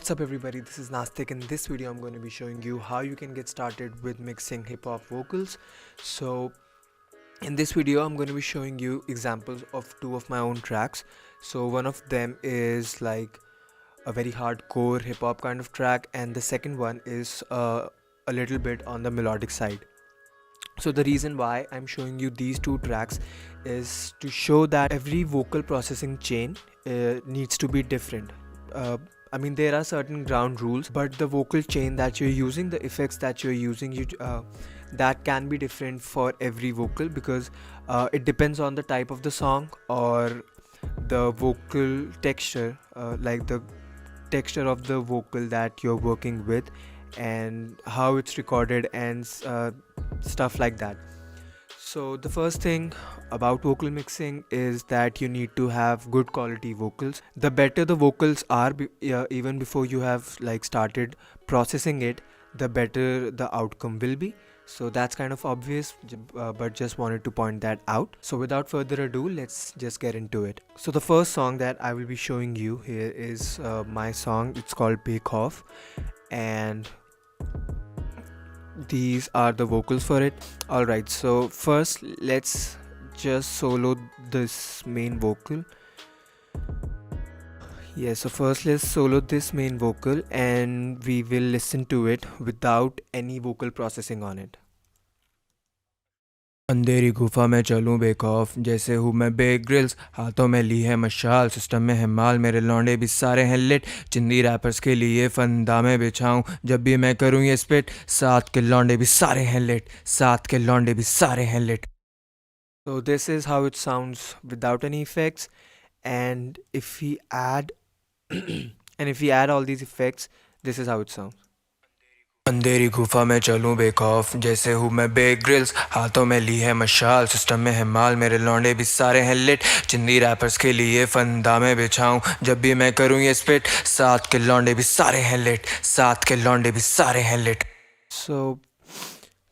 What's up everybody, this is Nastik. In this video I'm going to be showing you how you can get started with mixing hip hop vocals. So in this video I'm going to be showing you examples of two of my own tracks. So one of them is like a very hardcore hip hop kind of track, and the second one is a little bit on the melodic side. So the reason why I'm showing you these two tracks is to show that every vocal processing chain needs to be different. I mean, there are certain ground rules, but the vocal chain that you're using, the effects that you're using, that can be different for every vocal, because it depends on the type of the song or the vocal texture, like the texture of the vocal that you're working with and how it's recorded and stuff like that. So the first thing about vocal mixing is that you need to have good quality vocals. The better the vocals are, even before you have like started processing it, the better the outcome will be. So that's kind of obvious, but just wanted to point that out. So without further ado, let's just get into it. So the first song that I will be showing you here is my song. It's called Bake Off, and these are the vocals for it. Alright, so first let's just solo this main vocal. So first let's solo this main vocal and we will listen to it without any vocal processing on it. अंधेरी गुफा में चलूं बेखौफ जैसे हूँ मैं bake grills, हाथों में ली है मशाल, सिस्टम में है माल, मेरे लौंडे भी सारे हैं लिट, चिंदी रैपर्स के लिए फंदा में बिछाऊं जब भी मैं करूँ ये स्पिट, साथ के लौंडे भी सारे हैं लिट, साथ के लौंडे भी सारे हैं lit. So this is how it sounds without any effects, and if we add all these effects, this is how it sounds. अंधेरी गुफा में चलूं बेखौफ जैसे हूँ मैं बेक ग्रिल्स, हाथों में ली है मशाल, सिस्टम में है माल, मेरे लौंडे भी सारे हैं लिट, चिंदी रैपर्स के लिए फंदा में बिछाऊं जब भी मैं करूँ ये स्पिट, साथ के लौंडे भी सारे हैं लिट, साथ के लौंडे भी सारे हैं lit. So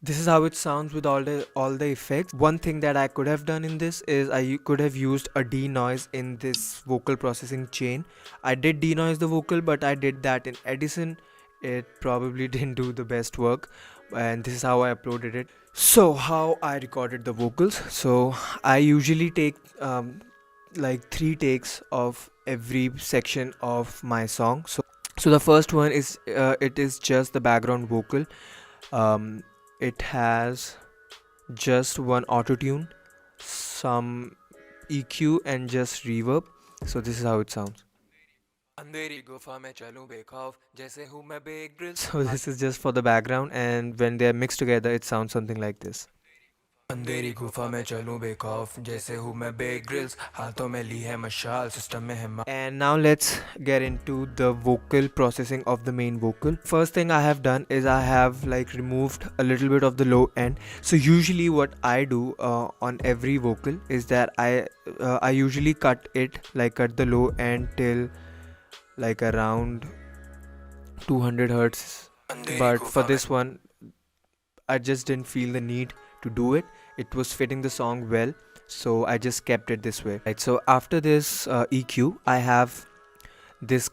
this is how it sounds with all the effects. One thing that I could have done in this is I could have used a denoise in this vocal processing chain. I did denoise the vocal, but I did that in Edison. It probably didn't do the best work, and this is how I uploaded it. So how I recorded the vocals. So I usually take like 3 takes of every section of my song. So the first one is it is just the background vocal. It has just one auto-tune, some EQ and just reverb. So this is how it sounds. So this is just for the background, and when they are mixed together it sounds something like this. अंधेरी गुफा में चलूं बेखौफ जैसे हूँ मैं bake grills, हाथों में ली है मशाल, सिस्टम में है माल. And now let's get into the vocal processing of the main vocal. First thing I have done is I have like removed a little bit of the low end. So usually what I do on every vocal is that I usually cut the low end till like around 200 hertz, but for this one I just didn't feel the need to do it. It was fitting the song well, so I just kept it this way. Right, so after this EQ, I have this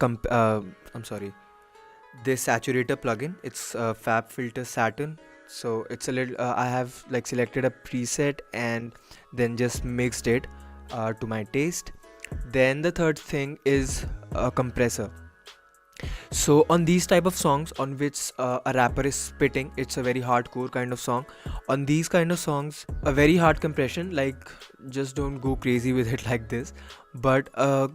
this saturator plugin. It's Fab Filter Saturn. So it's a little I have like selected a preset and then just mixed it to my taste. Then the third thing is a compressor. So on these type of songs on which a rapper is spitting, it's a very hardcore kind of song. On these kind of songs, a very hard compression, like just don't go crazy with it like this, but a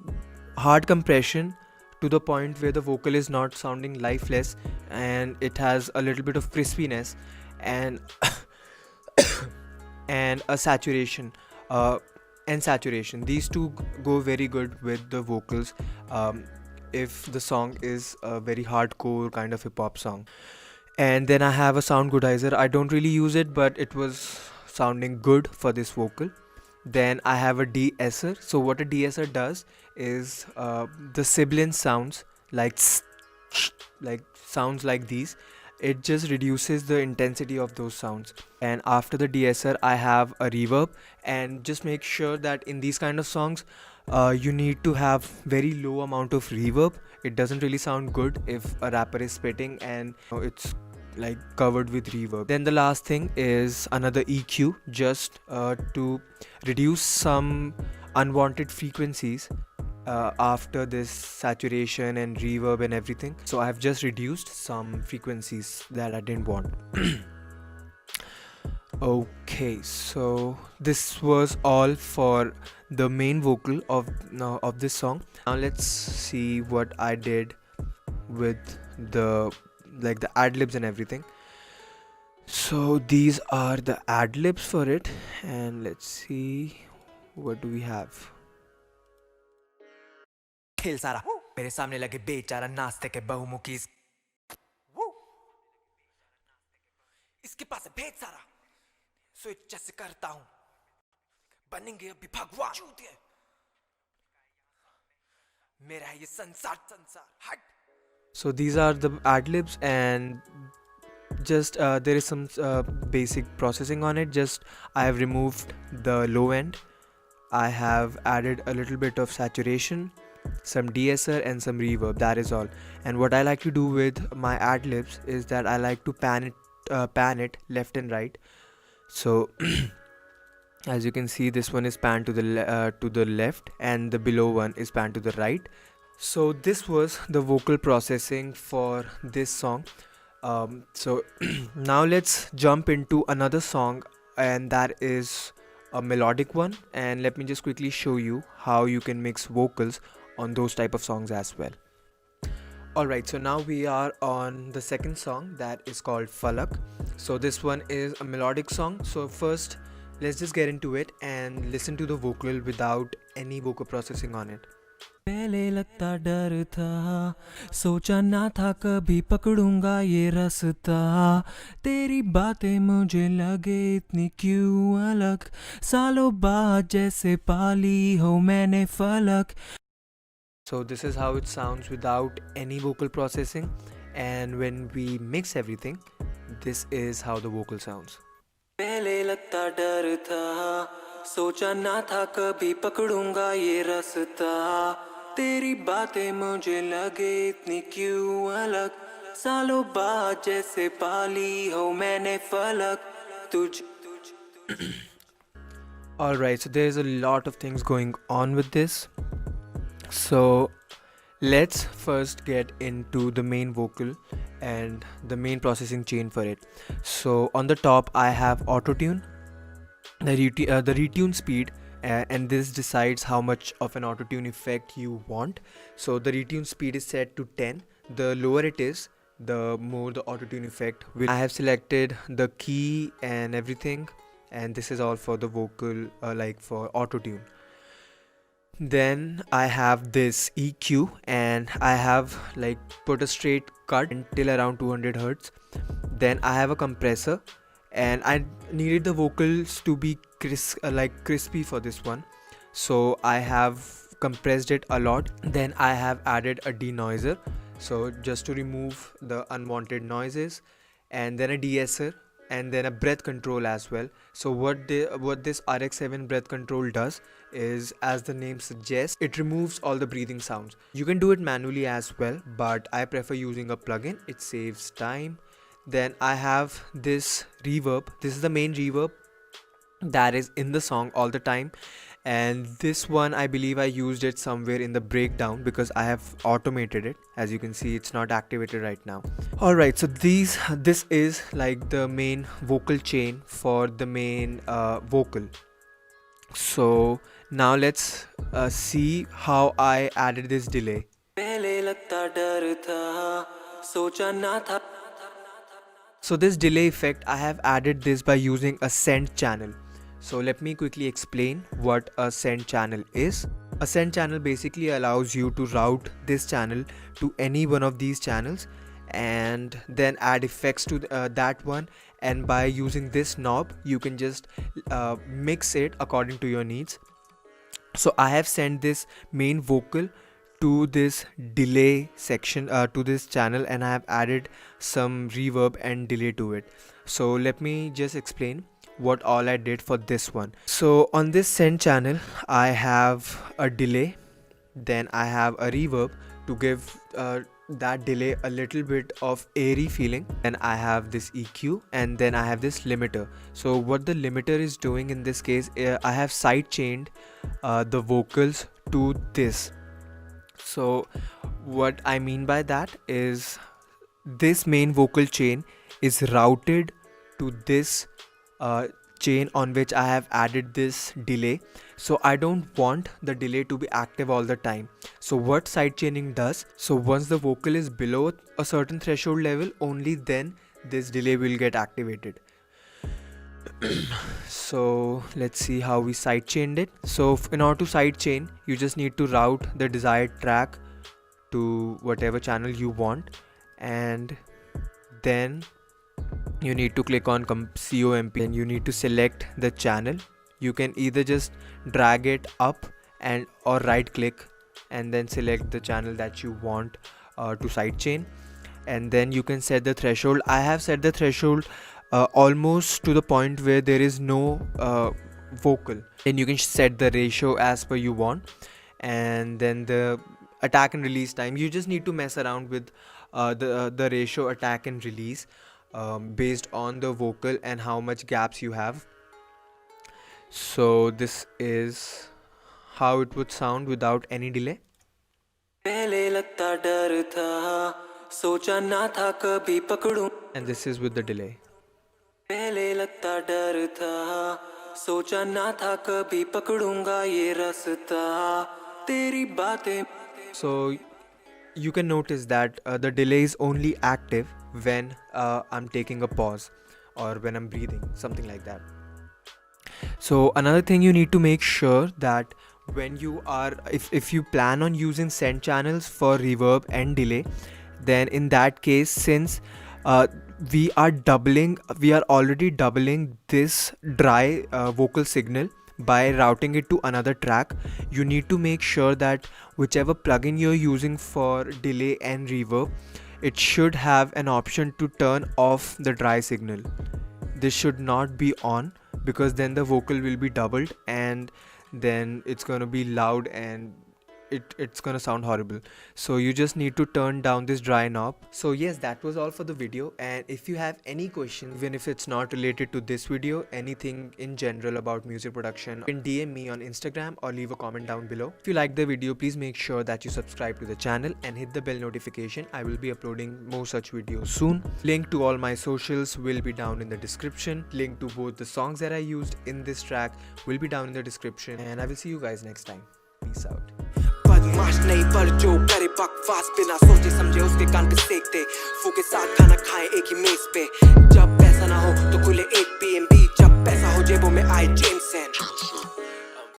hard compression to the point where the vocal is not sounding lifeless and it has a little bit of crispiness and and a saturation. These two go very good with the vocals if the song is a very hardcore kind of hip hop song. And then I have a sound goodizer. I don't really use it, but it was sounding good for this vocal. Then I have a de-esser. So what a de-esser does is the sibilant sounds like sounds like these, it just reduces the intensity of those sounds. And after the de-esser I have a reverb, and just make sure that in these kind of songs you need to have very low amount of reverb. It doesn't really sound good if a rapper is spitting and it's like covered with reverb. Then the last thing is another EQ, just to reduce some unwanted frequencies after this saturation and reverb and everything. So I've just reduced some frequencies that I didn't want. Okay, so this was all for the main vocal of this song. Now let's see what I did with the ad libs and everything. So these are the ad libs for it, and let's see what do we have. खेल सारा मेरे सामने लगे बेचारा नाश्ते के बहुमुखी इसके पास है भेद सारा स्विच जैसे करता हूं बनेंगे अभी भगवान चूतिए मेरा है ये संसार संसार हट. So these are the ad libs, and just there is some basic processing on it. Just I have removed the low end, I have added a little bit of saturation, some de-esser and some reverb. That is all. And what I like to do with my ad libs is that I like to pan it left and right. So as you can see, this one is panned to the left, and the below one is panned to the right. So this was the vocal processing for this song. So now let's jump into another song, and that is a melodic one, and let me just quickly show you how you can mix vocals on those type of songs as well. Alright, so now we are on the second song, that is called Falak. So this one is a melodic song. So first let's just get into it and listen to the vocal without any vocal processing on it. पहले लगता डर था सोचा ना था कभी पकड़ूंगा ये रास्ता तेरी बातें मुझे लगे इतनी क्यों अलग सालों बाद जैसे पाली हो मैंने फलक. So this is how it sounds without any vocal processing, and when we mix everything, this is how the vocal sounds. पहले लगता डर था सोचा ना था कभी पकड़ूंगा ये रास्ता तेरी बातें मुझे लगे इतनी क्यों अलग सालों बाद जैसे पाली हो मैंने फलक तुझ. Alright, so there's a lot of things going on with this. So let's first get into the main vocal and the main processing chain for it. So on the top I have auto-tune, the retune speed, and this decides how much of an auto-tune effect you want. So the retune speed is set to 10. The lower it is, the more the auto-tune effect will. I have selected the key and everything, and this is all for the vocal, like for auto-tune. Then I have this EQ, and I have like put a straight cut until around 200 Hertz. Then I have a compressor, and I needed the vocals to be crispy for this one, so I have compressed it a lot. Then I have added a denoiser, so just to remove the unwanted noises, and then a de-esser, and then a breath control as well. So what this RX7 breath control does is, as the name suggests, it removes all the breathing sounds. You can do it manually as well, but I prefer using a plugin. It saves time. Then I have this reverb. This is the main reverb that is in the song all the time, and this one I believe I used it somewhere in the breakdown because I have automated it. As you can see, it's not activated right now. Alright, so this is like the main vocal chain for the main vocal. So now let's see how I added this delay. So this delay effect, I have added this by using a send channel. So let me quickly explain what a send channel is. A send channel basically allows you to route this channel to any one of these channels and then add effects to that one, and by using this knob you can just mix it according to your needs. So I have sent this main vocal to this delay section, to this channel, and I have added some reverb and delay to it. So let me just explain. what all I did for this one. So on this send channel I have a delay, then I have a reverb to give that delay a little bit of airy feeling, then I have this EQ, and then I have this limiter. So what the limiter is doing in this case, I have side chained the vocals to this. So what I mean by that is this main vocal chain is routed to this chain on which I have added this delay. So I don't want the delay to be active all the time. So what side chaining does, so once the vocal is below a certain threshold level, only then this delay will get activated. So let's see how we side chained it. So in order to side chain, you just need to route the desired track to whatever channel you want, and then you need to click on COMP and you need to select the channel. You can either just drag it up and or right click and then select the channel that you want to sidechain, and then you can set the threshold. I have set the threshold almost to the point where there is no vocal, and you can set the ratio as per you want, and then the attack and release time, you just need to mess around with the ratio attack and release based on the vocal and how much gaps you have. So this is how it would sound without any delay. And this is with the delay. So you can notice that the delay is only active when I'm taking a pause or when I'm breathing, something like that. So another thing you need to make sure that when you are, if you plan on using send channels for reverb and delay, then in that case, since we are already doubling this dry vocal signal by routing it to another track, you need to make sure that whichever plugin you're using for delay and reverb, it should have an option to turn off the dry signal. This should not be on, because then the vocal will be doubled and then it's going to be loud and it's gonna sound horrible. So you just need to turn down this dry knob. So yes, that was all for the video, and if you have any question, even if it's not related to this video, anything in general about music production, you can DM me on Instagram or leave a comment down below. If you like the video, please make sure that you subscribe to the channel and hit the bell notification. I will be uploading more such videos soon. Link to all my socials will be down in the description. Link to both the songs that I used in this track will be down in the description, and I will see you guys next time. Peace out. बदमाश नहीं पर जो करे बकवास बिना सोचे समझे उसके कान पे सेकते फू के साथ खाना खाए एक ही मेज पे जब पैसा ना हो तो खुले एक B&B जब पैसा हो जेबों में आए जेम्स